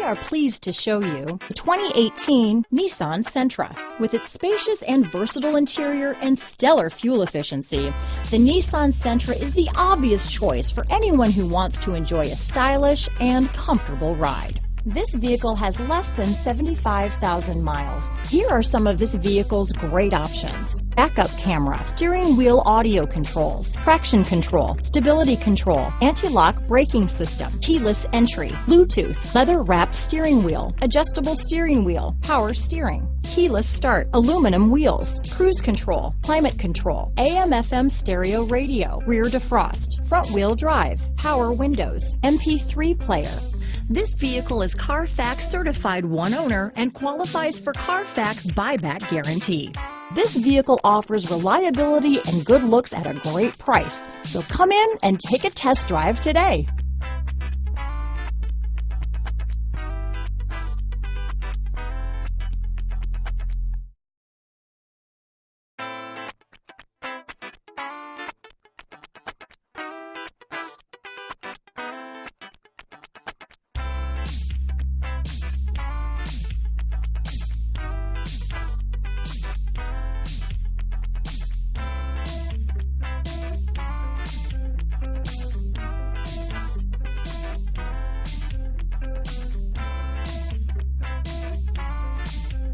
are pleased to show you the 2018 Nissan Sentra. With its spacious and versatile interior and stellar fuel efficiency, the Nissan Sentra is the obvious choice for anyone who wants to enjoy a stylish and comfortable ride. This vehicle has less than 75,000 miles. Here are some of this vehicle's great options: backup camera, steering wheel audio controls, traction control, stability control, anti-lock braking system, keyless entry, Bluetooth, leather-wrapped steering wheel, adjustable steering wheel, power steering, keyless start, aluminum wheels, cruise control, climate control, AM/FM stereo radio, rear defrost, front-wheel drive, power windows, MP3 player. This vehicle is Carfax certified one owner and qualifies for Carfax buyback guarantee. This vehicle offers reliability and good looks at a great price. So come in and take a test drive today.